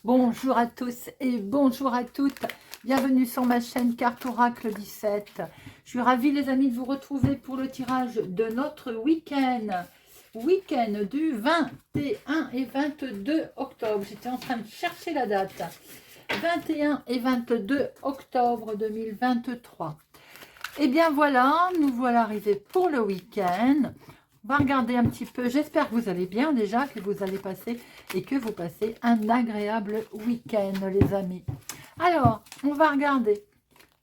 Bonjour à tous et bonjour à toutes, bienvenue sur ma chaîne Carte Oracle 17. Je suis ravie les amis de vous retrouver pour le tirage de notre week-end du 21 et 22 octobre. J'étais en train de chercher la date, 21 et 22 octobre 2023. Et bien voilà, nous voilà arrivés pour le week-end. On va regarder un petit peu, j'espère que vous allez bien déjà, que vous allez passer et que vous passez un agréable week-end les amis. Alors, on va regarder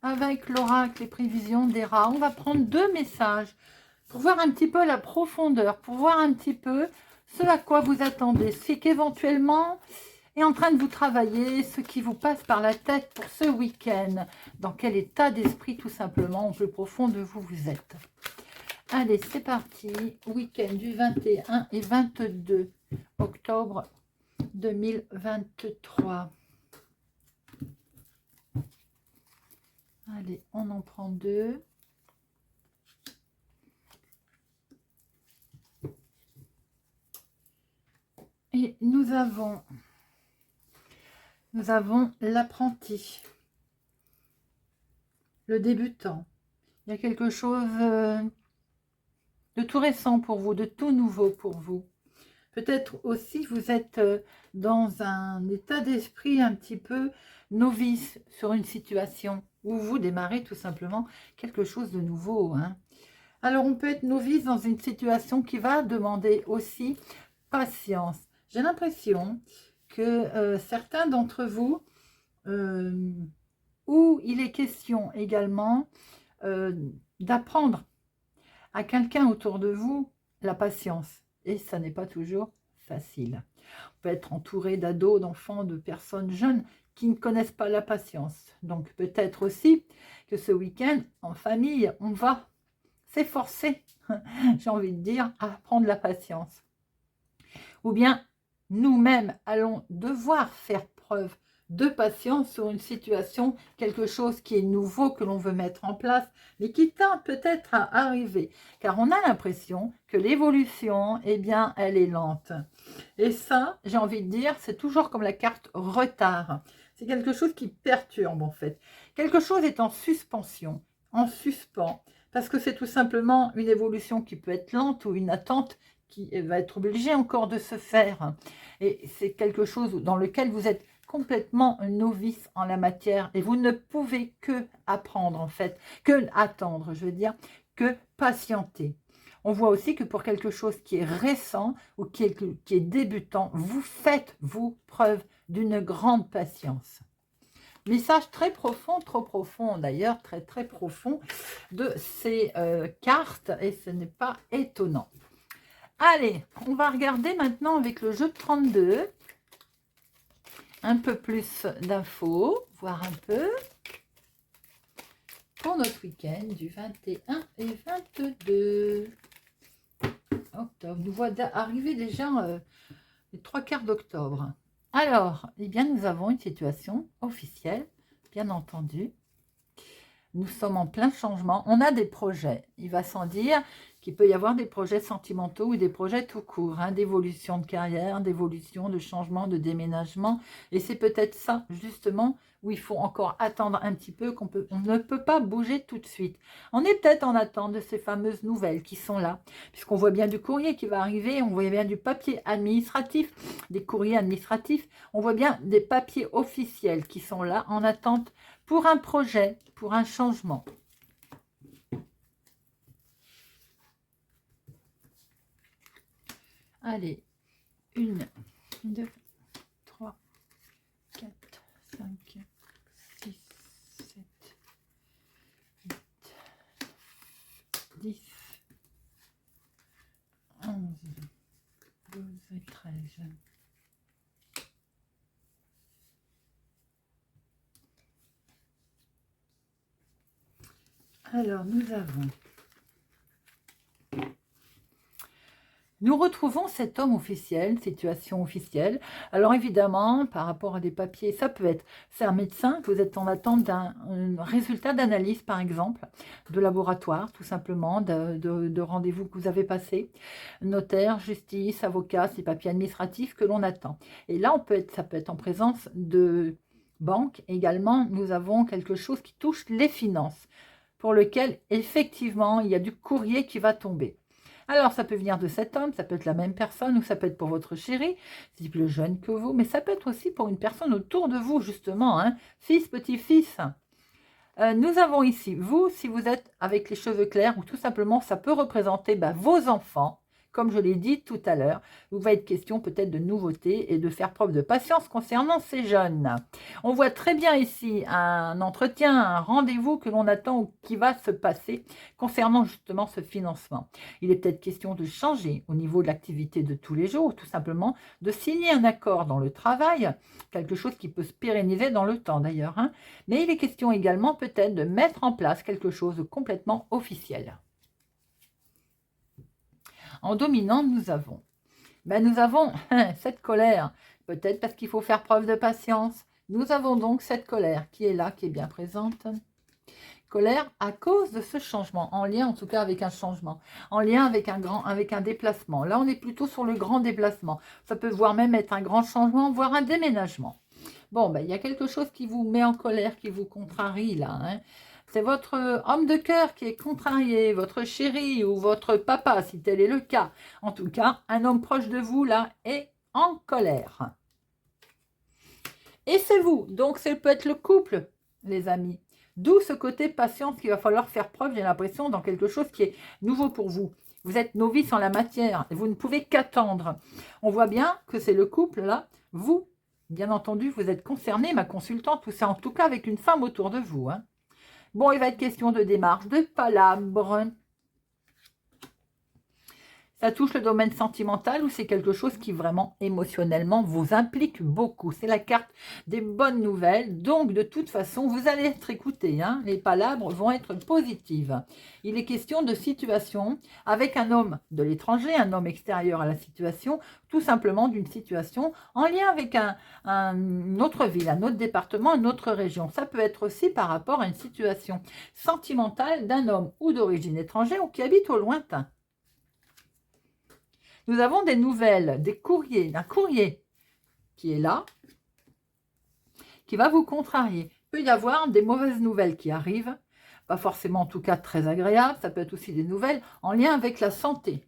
avec l'oracle, les prévisions des rats. On va prendre deux messages pour voir un petit peu la profondeur, pour voir un petit peu ce à quoi vous attendez. C'est qu'éventuellement est en train de vous travailler, ce qui vous passe par la tête pour ce week-end. Dans quel état d'esprit tout simplement, au plus profond de vous, vous êtes. Allez, c'est parti. Week-end du 21 et 22 octobre 2023. Allez, on en prend deux. Et nous avons l'apprenti, le débutant. Il y a quelque chose de tout récent pour vous, de tout nouveau pour vous. Peut-être aussi vous êtes dans un état d'esprit un petit peu novice sur une situation où vous démarrez tout simplement quelque chose de nouveau. Hein. Alors on peut être novice dans une situation qui va demander aussi patience. J'ai l'impression que certains d'entre vous, où il est question également d'apprendre à quelqu'un autour de vous la patience. Et ça n'est pas toujours facile. On peut être entouré d'ados, d'enfants, de personnes jeunes qui ne connaissent pas la patience. Donc peut-être aussi que ce week-end, en famille, on va s'efforcer, j'ai envie de dire, à apprendre la patience. Ou bien nous-mêmes allons devoir faire preuve de patience sur une situation, quelque chose qui est nouveau que l'on veut mettre en place, mais qui tarde peut-être à arriver, car on a l'impression que l'évolution, eh bien, elle est lente. Et ça, j'ai envie de dire, c'est toujours comme la carte retard. C'est quelque chose qui perturbe, en fait. Quelque chose est en suspension, en suspens, parce que c'est tout simplement une évolution qui peut être lente ou une attente qui va être obligée encore de se faire. Et c'est quelque chose dans lequel vous êtes complètement novice en la matière et vous ne pouvez que apprendre en fait, que attendre, je veux dire, que patienter. On voit aussi que pour quelque chose qui est récent ou qui est débutant, vous faites, vous, preuve d'une grande patience. Message très profond, trop profond d'ailleurs, très très profond de ces cartes et ce n'est pas étonnant. Allez, on va regarder maintenant avec le jeu de 32. Un peu plus d'infos, voir un peu pour notre week-end du 21 et 22 octobre. Nous voilà arriver déjà les 3/4 d'octobre. Alors, eh bien, nous avons une situation officielle, bien entendu. Nous sommes en plein changement. On a des projets. Il va sans dire qu'il peut y avoir des projets sentimentaux ou des projets tout court, hein, d'évolution de carrière, d'évolution, de changement, de déménagement. Et c'est peut-être ça, justement, où il faut encore attendre un petit peu, on ne peut pas bouger tout de suite. On est peut-être en attente de ces fameuses nouvelles qui sont là, puisqu'on voit bien du courrier qui va arriver, on voit bien du papier administratif, des courriers administratifs, on voit bien des papiers officiels qui sont là en attente pour un projet, pour un changement. Allez, 1, 2, 3, 4, 5, 6, 7, 8, 10, 11, 12 et 13. Alors, nous retrouvons cet homme officiel, situation officielle. Alors évidemment, par rapport à des papiers, ça peut être, c'est un médecin, vous êtes en attente d'un résultat d'analyse par exemple, de laboratoire tout simplement, de rendez-vous que vous avez passé, notaire, justice, avocat, c'est papiers administratifs que l'on attend. Et là, ça peut être en présence de banque. Également, nous avons quelque chose qui touche les finances, pour lequel effectivement, il y a du courrier qui va tomber. Alors, ça peut venir de cet homme, ça peut être la même personne, ou ça peut être pour votre chéri, c'est plus jeune que vous, mais ça peut être aussi pour une personne autour de vous, justement, hein, fils, petit-fils. Nous avons ici, vous, si vous êtes avec les cheveux clairs, ou tout simplement, ça peut représenter vos enfants, comme je l'ai dit tout à l'heure. Il va être question peut-être de nouveautés et de faire preuve de patience concernant ces jeunes. On voit très bien ici un entretien, un rendez-vous que l'on attend ou qui va se passer concernant justement ce financement. Il est peut-être question de changer au niveau de l'activité de tous les jours, ou tout simplement de signer un accord dans le travail, quelque chose qui peut se pérenniser dans le temps d'ailleurs, hein. Mais il est question également peut-être de mettre en place quelque chose de complètement officiel. En dominant, nous avons cette colère, peut-être parce qu'il faut faire preuve de patience. Nous avons donc cette colère qui est là, qui est bien présente. Colère à cause de ce changement, en lien en tout cas avec un changement, en lien avec un déplacement. Là, on est plutôt sur le grand déplacement. Ça peut voire même être un grand changement, voire un déménagement. Bon, il y a quelque chose qui vous met en colère, qui vous contrarie là, hein. C'est votre homme de cœur qui est contrarié, votre chéri ou votre papa, si tel est le cas. En tout cas, un homme proche de vous, là, est en colère. Et c'est vous, donc ça peut être le couple, les amis. D'où ce côté patience qu'il va falloir faire preuve, j'ai l'impression, dans quelque chose qui est nouveau pour vous. Vous êtes novice en la matière, et vous ne pouvez qu'attendre. On voit bien que c'est le couple, là. Vous, bien entendu, vous êtes concerné, ma consultante, tout ça, en tout cas avec une femme autour de vous, hein. Bon, il va être question de démarche, de palabres. Ça touche le domaine sentimental ou c'est quelque chose qui vraiment émotionnellement vous implique beaucoup. C'est la carte des bonnes nouvelles. Donc, de toute façon, vous allez être écouté, hein. Les palabres vont être positives. Il est question de situation avec un homme de l'étranger, un homme extérieur à la situation, tout simplement d'une situation en lien avec une autre ville, un autre département, une autre région. Ça peut être aussi par rapport à une situation sentimentale d'un homme ou d'origine étrangère ou qui habite au lointain. Nous avons des nouvelles, des courriers, un courrier qui est là, qui va vous contrarier. Il peut y avoir des mauvaises nouvelles qui arrivent, pas forcément en tout cas très agréables, ça peut être aussi des nouvelles en lien avec la santé.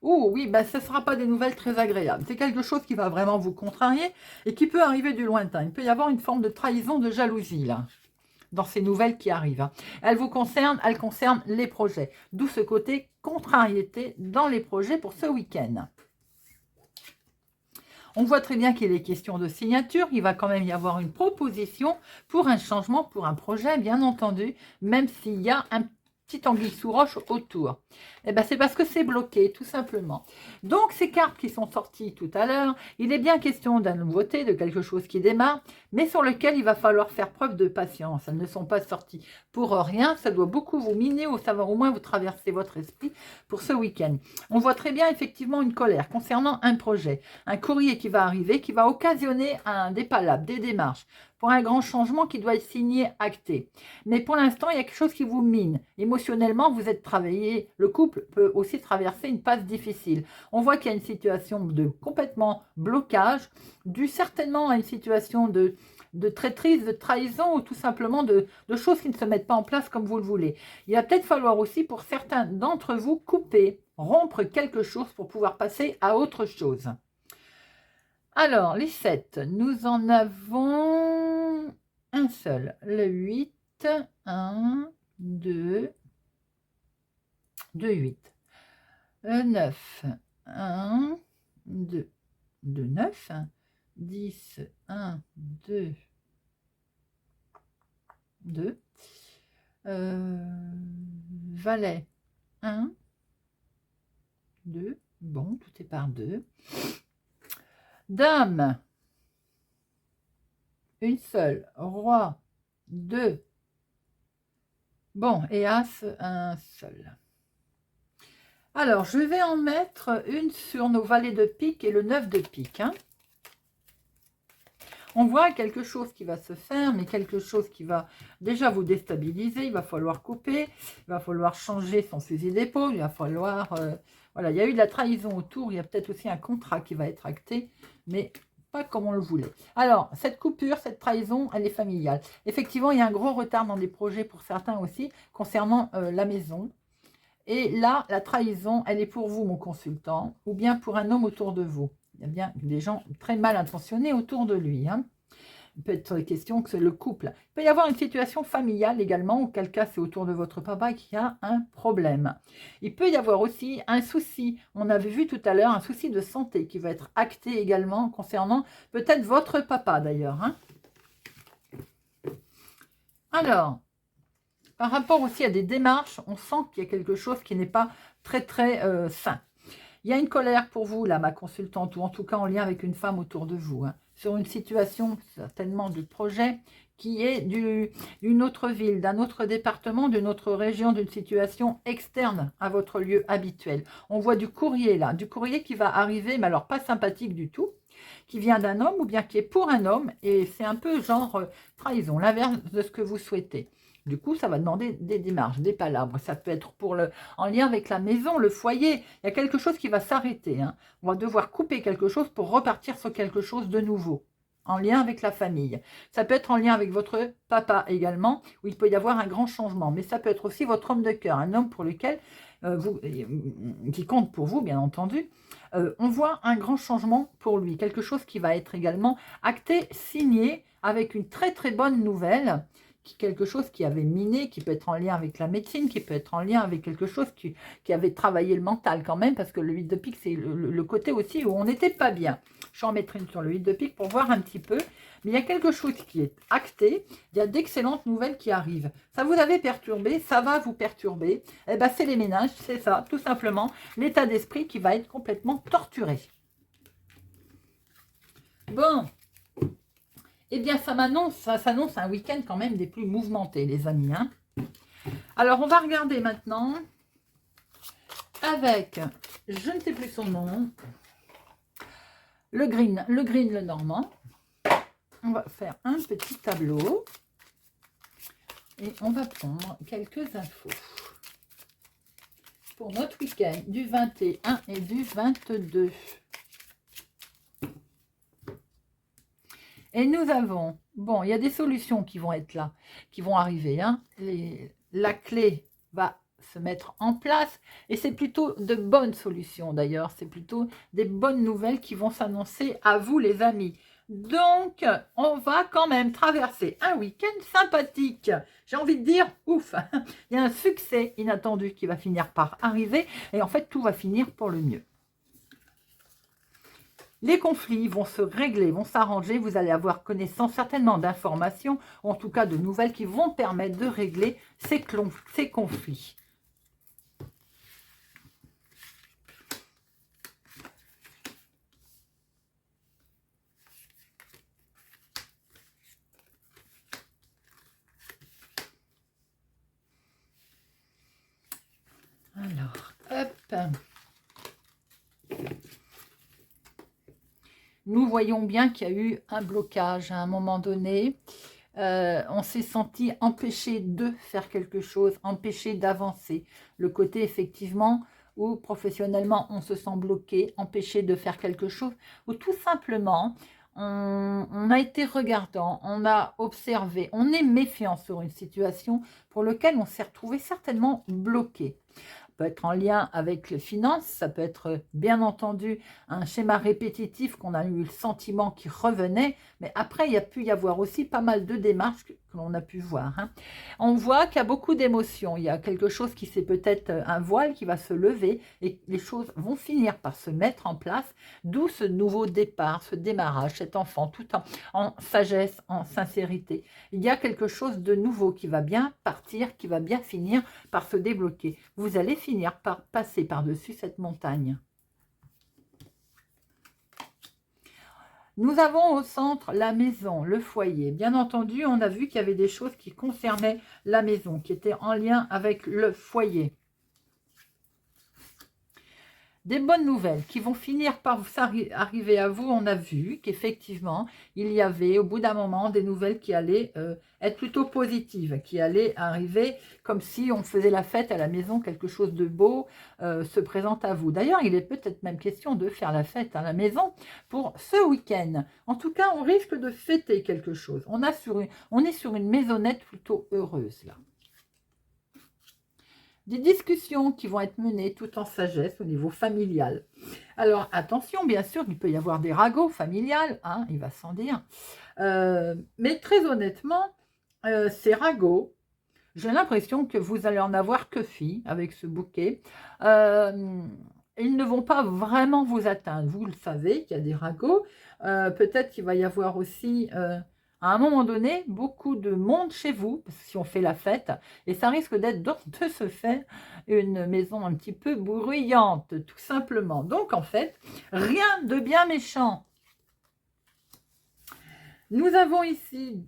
Oh oui, ce ne sera pas des nouvelles très agréables. C'est quelque chose qui va vraiment vous contrarier et qui peut arriver du lointain. Il peut y avoir une forme de trahison, de jalousie là, dans ces nouvelles qui arrivent. Elles concernent les projets. D'où ce côté contrariété dans les projets pour ce week-end. On voit très bien qu'il est question de signature. Il va quand même y avoir une proposition pour un changement, pour un projet, bien entendu, même s'il y a un petit anguille sous roche autour. C'est parce que c'est bloqué, tout simplement. Donc, ces cartes qui sont sorties tout à l'heure, il est bien question d'une nouveauté, de quelque chose qui démarre, mais sur lequel il va falloir faire preuve de patience. Elles ne sont pas sorties pour rien. Ça doit beaucoup vous miner, ou savoir au moins vous traverser votre esprit pour ce week-end. On voit très bien, effectivement, une colère concernant un projet, un courrier qui va arriver, qui va occasionner des palabres, des démarches, pour un grand changement qui doit être signé, acté. Mais pour l'instant, il y a quelque chose qui vous mine. Émotionnellement, vous êtes travaillé. Le couple peut aussi traverser une passe difficile. On voit qu'il y a une situation de complètement blocage, dû certainement à une situation de traîtrise, de trahison ou tout simplement de choses qui ne se mettent pas en place comme vous le voulez. Il va peut-être falloir aussi pour certains d'entre vous couper, rompre quelque chose pour pouvoir passer à autre chose. Alors, les 7, nous en avons un seul, le 8, 1, 2, 2, 8. 9, 1, 2, 2, 9, 10, 1, 2, 2, Valet, 1, 2, bon, tout est par 2. Dame, une seule, Roi, 2, Bon, et As, un seul. Alors, je vais en mettre une sur nos valets de pique et le 9 de pique. Hein. On voit quelque chose qui va se faire, mais quelque chose qui va déjà vous déstabiliser. Il va falloir couper, il va falloir changer son fusil d'épaule, il va falloir... voilà, il y a eu de la trahison autour, il y a peut-être aussi un contrat qui va être acté, mais pas comme on le voulait. Alors, cette coupure, cette trahison, elle est familiale. Effectivement, il y a un gros retard dans des projets pour certains aussi, concernant la maison. Et là, la trahison, elle est pour vous, mon consultant, ou bien pour un homme autour de vous. Il y a bien des gens très mal intentionnés autour de lui. Hein. Il peut être question que c'est le couple. Il peut y avoir une situation familiale également, auquel cas c'est autour de votre papa qui a un problème. Il peut y avoir aussi un souci, on avait vu tout à l'heure, un souci de santé qui va être acté également concernant peut-être votre papa d'ailleurs. Hein. Alors, par rapport aussi à des démarches, on sent qu'il y a quelque chose qui n'est pas très sain. Il y a une colère pour vous, là, ma consultante, ou en tout cas en lien avec une femme autour de vous, hein, sur une situation, certainement du projet, qui est d'une autre ville, d'un autre département, d'une autre région, d'une situation externe à votre lieu habituel. On voit du courrier, là, du courrier qui va arriver, mais alors pas sympathique du tout, qui vient d'un homme ou bien qui est pour un homme, et c'est un peu genre trahison, l'inverse de ce que vous souhaitez. Du coup, ça va demander des démarches, des palabres. Ça peut être en lien avec la maison, le foyer. Il y a quelque chose qui va s'arrêter. Hein. On va devoir couper quelque chose pour repartir sur quelque chose de nouveau, en lien avec la famille. Ça peut être en lien avec votre papa également, où il peut y avoir un grand changement. Mais ça peut être aussi votre homme de cœur, un homme pour lequel, qui compte pour vous, bien entendu. On voit un grand changement pour lui. Quelque chose qui va être également acté, signé, avec une très bonne nouvelle, quelque chose qui avait miné, qui peut être en lien avec la médecine, qui peut être en lien avec quelque chose qui avait travaillé le mental quand même, parce que le 8 de pique, c'est le côté aussi où on n'était pas bien. Je vais en mettre une sur le 8 de pique pour voir un petit peu. Mais il y a quelque chose qui est acté, il y a d'excellentes nouvelles qui arrivent. Ça vous avait perturbé, ça va vous perturber. Eh ben, c'est les ménages, c'est ça, tout simplement. L'état d'esprit qui va être complètement torturé. Bon. Eh bien, ça s'annonce un week-end quand même des plus mouvementés, les amis. Hein. Alors, on va regarder maintenant avec, je ne sais plus son nom, le green, le normand. On va faire un petit tableau et on va prendre quelques infos pour notre week-end du 21 et du 22. Et nous avons, bon, il y a des solutions qui vont être là, qui vont arriver. Hein. La clé va se mettre en place et c'est plutôt de bonnes solutions d'ailleurs. C'est plutôt des bonnes nouvelles qui vont s'annoncer à vous les amis. Donc, on va quand même traverser un week-end sympathique. J'ai envie de dire, ouf, il y a un succès inattendu qui va finir par arriver et en fait, tout va finir pour le mieux. Les conflits vont se régler, vont s'arranger. Vous allez avoir connaissance certainement d'informations, ou en tout cas de nouvelles qui vont permettre de régler ces conflits. Alors, hop. Nous voyons bien qu'il y a eu un blocage à un moment donné. On s'est senti empêché de faire quelque chose, empêché d'avancer. Le côté effectivement où professionnellement on se sent bloqué, empêché de faire quelque chose, ou tout simplement on a été regardant, on a observé, on est méfiant sur une situation pour laquelle on s'est retrouvé certainement bloqué. Peut être en lien avec les finances, ça peut être bien entendu un schéma répétitif qu'on a eu le sentiment qui revenait, mais après il y a pu y avoir aussi pas mal de démarches que l'on a pu voir. Hein. On voit qu'il y a beaucoup d'émotions, il y a quelque chose qui c'est peut-être un voile qui va se lever et les choses vont finir par se mettre en place, d'où ce nouveau départ, ce démarrage, cet enfant tout en sagesse, en sincérité. Il y a quelque chose de nouveau qui va bien partir, qui va bien finir par se débloquer. Vous allez finir par passer par-dessus cette montagne. Nous avons au centre la maison, le foyer. Bien entendu, on a vu qu'il y avait des choses qui concernaient la maison, qui étaient en lien avec le foyer. Des bonnes nouvelles qui vont finir par arriver à vous. On a vu qu'effectivement, il y avait au bout d'un moment des nouvelles qui allaient être plutôt positives, qui allaient arriver comme si on faisait la fête à la maison, quelque chose de beau se présente à vous. D'ailleurs, il est peut-être même question de faire la fête à la maison pour ce week-end. En tout cas, on risque de fêter quelque chose. On est sur une maisonnette plutôt heureuse là. Des discussions qui vont être menées tout en sagesse au niveau familial. Alors attention, bien sûr, il peut y avoir des ragots familiales, hein, il va sans dire. Mais très honnêtement, ces ragots, j'ai l'impression que vous allez en avoir que fi avec ce bouquet. Ils ne vont pas vraiment vous atteindre. Vous le savez qu'il y a des ragots. Peut-être qu'il va y avoir aussi... à un moment donné, beaucoup de monde chez vous, parce que si on fait la fête, et ça risque d'être de ce fait une maison un petit peu bruyante, tout simplement. Donc, en fait, rien de bien méchant. Nous avons ici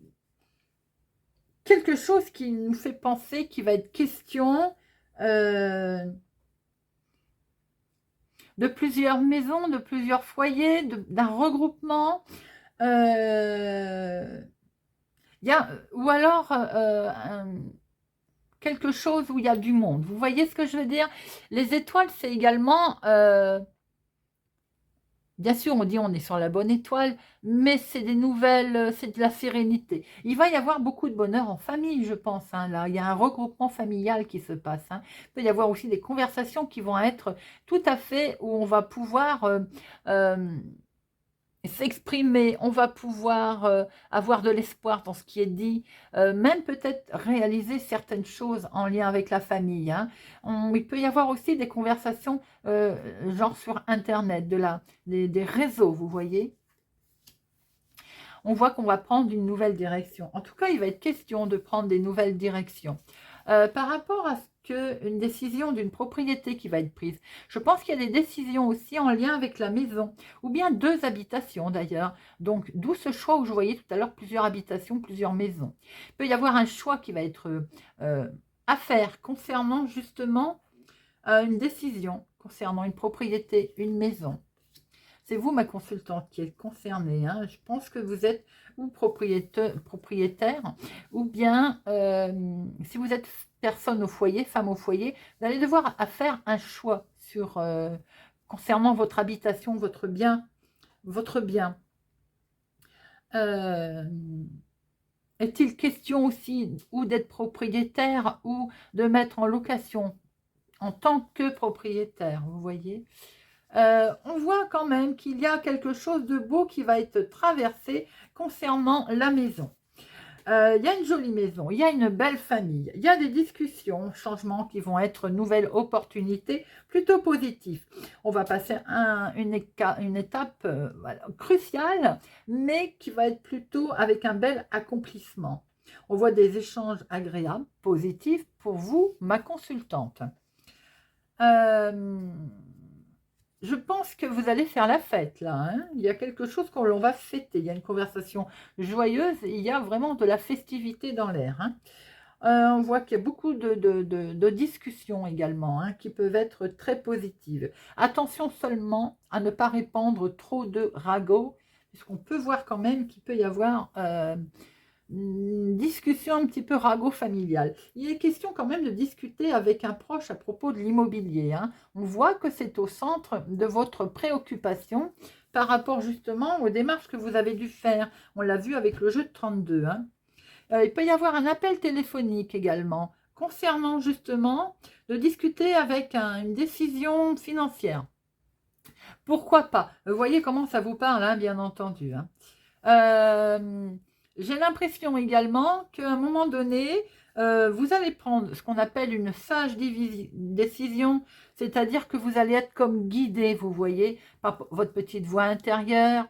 quelque chose qui nous fait penser qu'il va être question de plusieurs maisons, de plusieurs foyers, d'un regroupement. Ou alors quelque chose où il y a du monde. Vous voyez ce que je veux dire? Les étoiles, c'est également... bien sûr, on dit on est sur la bonne étoile, mais c'est des nouvelles, c'est de la sérénité. Il va y avoir beaucoup de bonheur en famille, je pense. Hein, là, il y a un regroupement familial qui se passe. Hein. Il peut y avoir aussi des conversations qui vont être tout à fait où on va pouvoir... s'exprimer, on va pouvoir avoir de l'espoir dans ce qui est dit, même peut-être réaliser certaines choses en lien avec la famille. Hein. Il peut y avoir aussi des conversations genre sur Internet, des réseaux, vous voyez. On voit qu'on va prendre une nouvelle direction. En tout cas, il va être question de prendre des nouvelles directions. Par rapport à une décision d'une propriété qui va être prise. Je pense qu'il y a des décisions aussi en lien avec la maison, ou bien 2 habitations d'ailleurs. Donc, d'où ce choix où je voyais tout à l'heure plusieurs habitations, plusieurs maisons. Il peut y avoir un choix qui va être à faire concernant justement une décision, concernant une propriété, une maison. C'est vous, ma consultante, qui êtes concernée. Hein. Je pense que vous êtes ou propriétaire, ou bien si vous êtes personne au foyer, femme au foyer, vous allez devoir faire un choix sur, concernant votre habitation, votre bien. Votre bien. Est-il question aussi ou d'être propriétaire ou de mettre en location en tant que propriétaire, vous voyez? On voit quand même qu'il y a quelque chose de beau qui va être traversé concernant la maison. Il y a une jolie maison, il y a une belle famille, il y a des discussions, changements qui vont être nouvelles opportunités plutôt positives. On va passer une étape voilà, cruciale, mais qui va être plutôt avec un bel accomplissement. On voit des échanges agréables, positifs pour vous, ma consultante. Je pense que vous allez faire la fête, là. Hein, il y a quelque chose qu'on va fêter. Il y a une conversation joyeuse. Il y a vraiment de la festivité dans l'air. Hein. On voit qu'il y a beaucoup de discussions également, hein, qui peuvent être très positives. Attention seulement à ne pas répandre trop de ragots, puisqu'on peut voir quand même qu'il peut y avoir... une discussion un petit peu ragot familiale. Il est question quand même de discuter avec un proche à propos de l'immobilier. Hein. On voit que c'est au centre de votre préoccupation par rapport justement aux démarches que vous avez dû faire. On l'a vu avec le jeu de 32. Hein. Il peut y avoir un appel téléphonique également concernant justement de discuter avec une décision financière. Pourquoi pas? Vous voyez comment ça vous parle, hein, bien entendu. Hein. J'ai l'impression également qu'à un moment donné, vous allez prendre ce qu'on appelle une sage décision, c'est-à-dire que vous allez être comme guidé, vous voyez, par votre petite voix intérieure,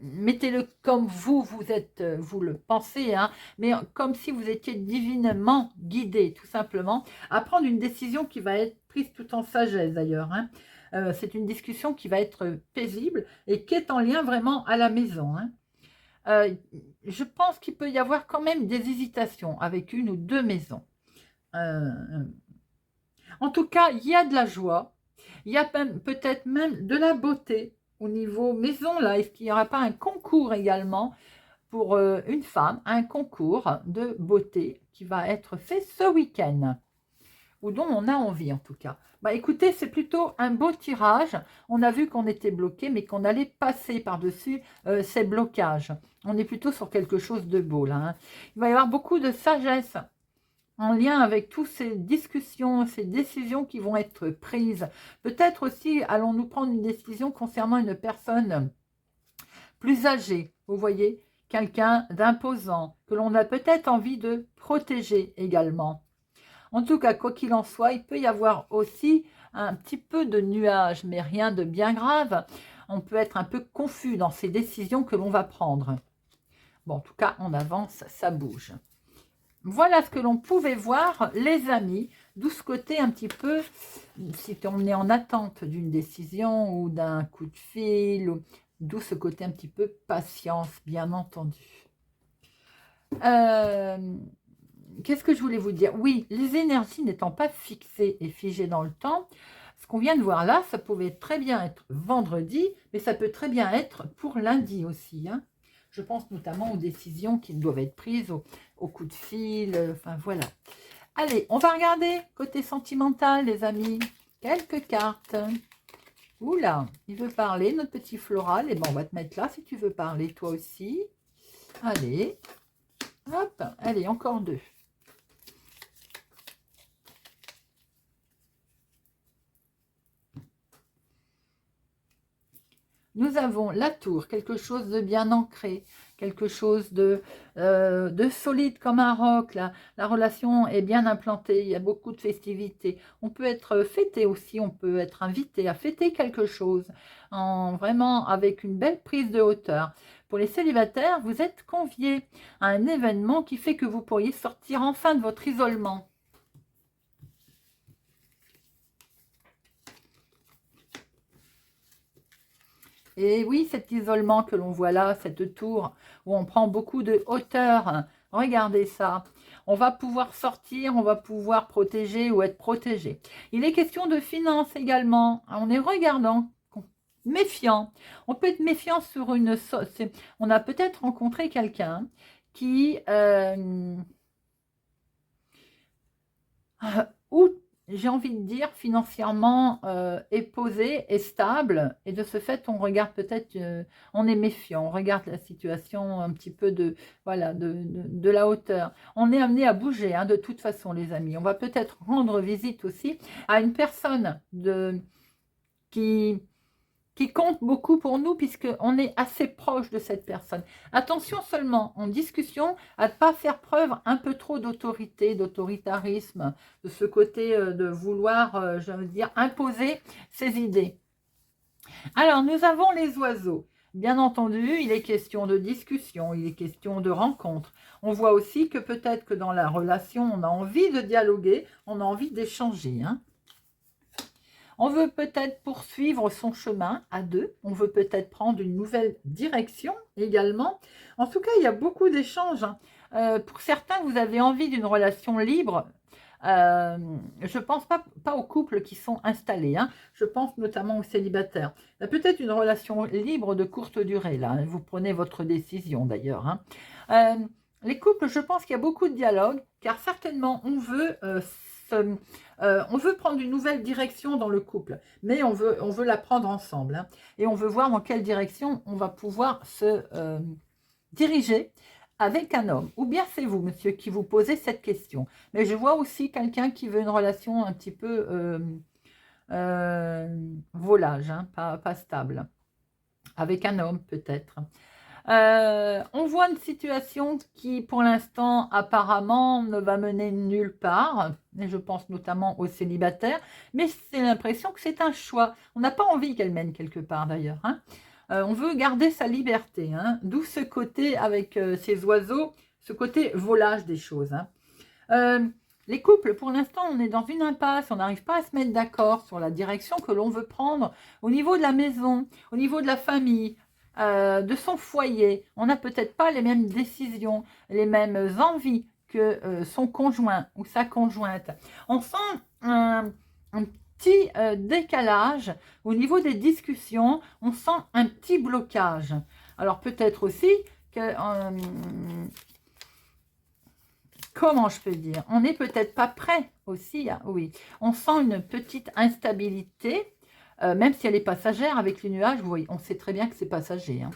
mettez-le comme vous êtes, vous le pensez, hein, mais comme si vous étiez divinement guidé, tout simplement, à prendre une décision qui va être prise tout en sagesse d'ailleurs, hein. C'est une discussion qui va être paisible et qui est en lien vraiment à la maison, hein. Je pense qu'il peut y avoir quand même des hésitations avec une ou deux maisons. Euh, en tout cas, il y a de la joie, il y a peut-être même de la beauté au niveau maison. Là, est-ce qu'il n'y aura pas un concours également pour une femme, un concours de beauté qui va être fait ce week-end, ou dont on a envie en tout cas. Bah écoutez, c'est plutôt un beau tirage. On a vu qu'on était bloqué, mais qu'on allait passer par-dessus ces blocages. On est plutôt sur quelque chose de beau là, hein. Il va y avoir beaucoup de sagesse en lien avec toutes ces discussions, ces décisions qui vont être prises. Peut-être aussi allons-nous prendre une décision concernant une personne plus âgée, vous voyez, quelqu'un d'imposant, que l'on a peut-être envie de protéger également. En tout cas, quoi qu'il en soit, il peut y avoir aussi un petit peu de nuages, mais rien de bien grave. On peut être un peu confus dans ces décisions que l'on va prendre. Bon, en tout cas, on avance, ça bouge. Voilà ce que l'on pouvait voir, les amis, d'où ce côté un petit peu, si on est en attente d'une décision ou d'un coup de fil, d'où ce côté un petit peu patience, bien entendu. Qu'est-ce que je voulais vous dire? Oui, les énergies n'étant pas fixées et figées dans le temps, ce qu'on vient de voir là, ça pouvait très bien être vendredi, mais ça peut très bien être pour lundi aussi, hein. Je pense notamment aux décisions qui doivent être prises, au coup de fil, enfin voilà. Allez, on va regarder côté sentimental, les amis. Quelques cartes. Oula, il veut parler, notre petit floral. Et ben, on va te mettre là si tu veux parler, toi aussi. Allez, hop, allez, encore deux. Nous avons la tour, quelque chose de bien ancré, quelque chose de solide comme un roc. La relation est bien implantée, il y a beaucoup de festivités. On peut être fêté aussi, on peut être invité à fêter quelque chose, vraiment avec une belle prise de hauteur. Pour les célibataires, vous êtes conviés à un événement qui fait que vous pourriez sortir enfin de votre isolement. Et oui, cet isolement que l'on voit là, cette tour où on prend beaucoup de hauteur, regardez ça. On va pouvoir sortir, on va pouvoir protéger ou être protégé. Il est question de finances également. On est regardant, méfiant. On peut être méfiant sur une... On a peut-être rencontré quelqu'un qui... ou j'ai envie de dire, financièrement est posé, est stable, et de ce fait, on regarde peut-être, on est méfiant, on regarde la situation un petit peu de, voilà, de la hauteur. On est amené à bouger, hein, de toute façon, les amis. On va peut-être rendre visite aussi à une personne qui compte beaucoup pour nous puisqu'on est assez proche de cette personne. Attention seulement, en discussion, à ne pas faire preuve un peu trop d'autorité, d'autoritarisme, de ce côté de vouloir, je veux dire, imposer ses idées. Alors, nous avons les oiseaux. Bien entendu, il est question de discussion, il est question de rencontre. On voit aussi que peut-être que dans la relation, on a envie de dialoguer, on a envie d'échanger, hein. On veut peut-être poursuivre son chemin à deux. On veut peut-être prendre une nouvelle direction également. En tout cas, il y a beaucoup d'échanges, hein. Pour certains, vous avez envie d'une relation libre. Je ne pense pas aux couples qui sont installés, hein. Je pense notamment aux célibataires. Il y a peut-être une relation libre de courte durée, là. Vous prenez votre décision d'ailleurs, hein. Les couples, je pense qu'il y a beaucoup de dialogue, car certainement, on veut prendre une nouvelle direction dans le couple, mais on veut la prendre ensemble, hein, et on veut voir dans quelle direction on va pouvoir se diriger avec un homme. Ou bien c'est vous, monsieur, qui vous posez cette question. Mais je vois aussi quelqu'un qui veut une relation un petit peu volage, hein, pas stable, avec un homme peut-être. On voit une situation qui, pour l'instant, apparemment, ne va mener nulle part. Et je pense notamment aux célibataires. Mais c'est l'impression que c'est un choix. On n'a pas envie qu'elle mène quelque part, d'ailleurs, hein. On veut garder sa liberté, hein. D'où ce côté, avec ces oiseaux, ce côté volage des choses, hein. Les couples, pour l'instant, on est dans une impasse, on n'arrive pas à se mettre d'accord sur la direction que l'on veut prendre au niveau de la maison, au niveau de la famille, de son foyer. On n'a peut-être pas les mêmes décisions, les mêmes envies que son conjoint ou sa conjointe. On sent un petit décalage au niveau des discussions, on sent un petit blocage. Alors peut-être aussi que... comment je peux dire, on n'est peut-être pas prêt aussi, oui, on sent une petite instabilité, même si elle est passagère avec les nuages, vous voyez, on sait très bien que c'est passager, hein.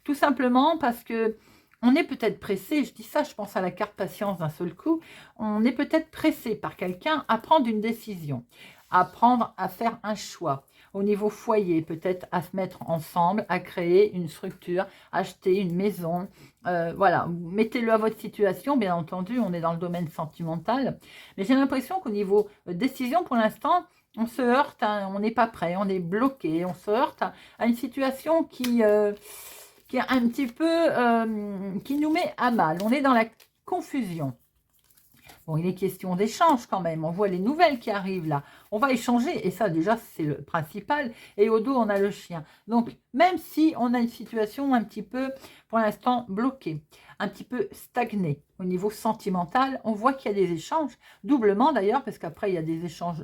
Tout simplement parce que on est peut-être pressé, je dis ça, je pense à la carte patience d'un seul coup, on est peut-être pressé par quelqu'un à prendre une décision, à prendre, à faire un choix. Au niveau foyer, peut-être à se mettre ensemble, à créer une structure, acheter une maison. Voilà, mettez-le à votre situation, bien entendu, on est dans le domaine sentimental. Mais j'ai l'impression qu'au niveau décision, pour l'instant, on se heurte, on n'est pas prêt, on est bloqué, on se heurte à une situation qui est un petit peu, qui nous met à mal. On est dans la confusion. Bon, il est question d'échange quand même. On voit les nouvelles qui arrivent là. On va échanger et ça déjà c'est le principal. Et au dos on a le chien. Donc même si on a une situation un petit peu pour l'instant bloquée, un petit peu stagnée au niveau sentimental, on voit qu'il y a des échanges, doublement d'ailleurs parce qu'après il y a des échanges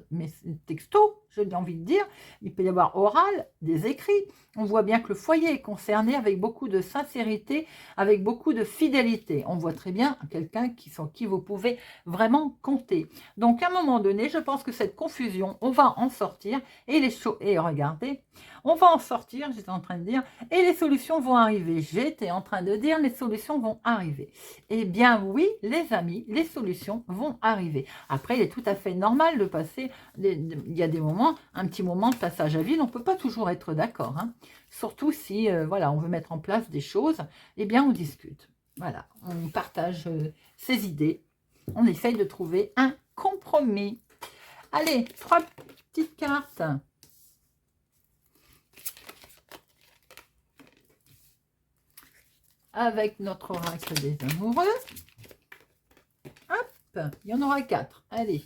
textos, j'ai envie de dire. Il peut y avoir oral, des écrits. On voit bien que le foyer est concerné avec beaucoup de sincérité, avec beaucoup de fidélité. On voit très bien quelqu'un sur qui vous pouvez vraiment compter. Donc à un moment donné, je pense que cette confusion, on va en sortir et regardez, on va en sortir, j'étais en train de dire, et les solutions vont arriver. J'étais en train de dire, les solutions vont arriver. Eh bien oui, les amis, les solutions vont arriver. Après, il est tout à fait normal de passer, il y a des moments, un petit moment de passage à vide, on ne peut pas toujours être d'accord, hein. Surtout si, voilà, on veut mettre en place des choses, eh bien on discute. Voilà, on partage ses idées, on essaye de trouver un compromis. Allez, 3 petites cartes. Avec notre oracle des amoureux. Hop, il y en aura 4. Allez.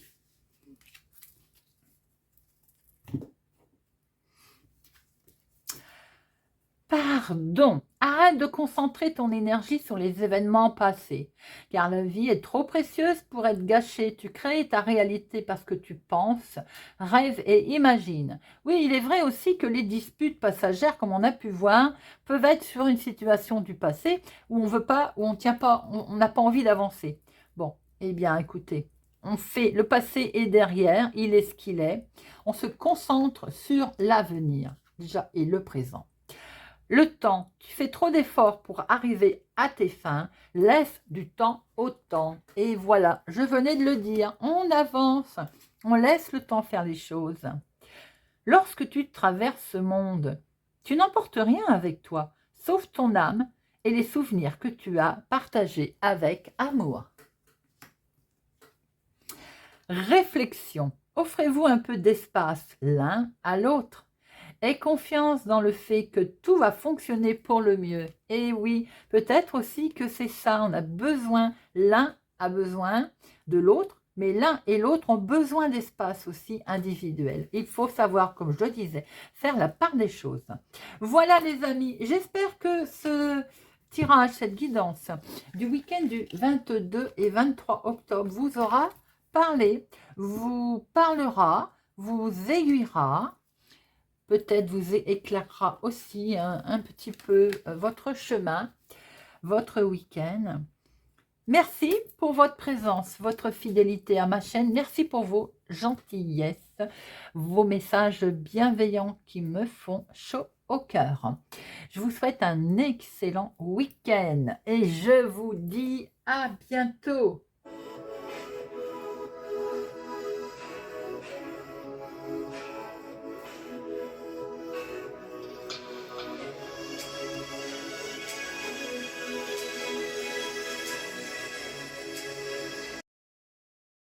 Pardon, arrête de concentrer ton énergie sur les événements passés, car la vie est trop précieuse pour être gâchée. Tu crées ta réalité parce que tu penses, rêves et imagines. Oui, il est vrai aussi que les disputes passagères, comme on a pu voir, peuvent être sur une situation du passé où on veut pas, où on tient pas, on n'a pas envie d'avancer. Bon, eh bien, écoutez, le passé est derrière, il est ce qu'il est. On se concentre sur l'avenir déjà et le présent. Le temps, tu fais trop d'efforts pour arriver à tes fins, laisse du temps au temps. Et voilà, je venais de le dire, on avance, on laisse le temps faire les choses. Lorsque tu traverses ce monde, tu n'emportes rien avec toi, sauf ton âme et les souvenirs que tu as partagés avec amour. Réflexion, offrez-vous un peu d'espace l'un à l'autre. Aie confiance dans le fait que tout va fonctionner pour le mieux. Et oui, peut-être aussi que c'est ça, on a besoin, l'un a besoin de l'autre, mais l'un et l'autre ont besoin d'espace aussi individuel. Il faut savoir, comme je le disais, faire la part des choses. Voilà les amis, j'espère que ce tirage, cette guidance du week-end du 22 et 23 octobre vous aura parlé, vous parlera, vous aiguillera, peut-être vous éclairera aussi un petit peu votre chemin, votre week-end. Merci pour votre présence, votre fidélité à ma chaîne. Merci pour vos gentillesses, vos messages bienveillants qui me font chaud au cœur. Je vous souhaite un excellent week-end et je vous dis à bientôt.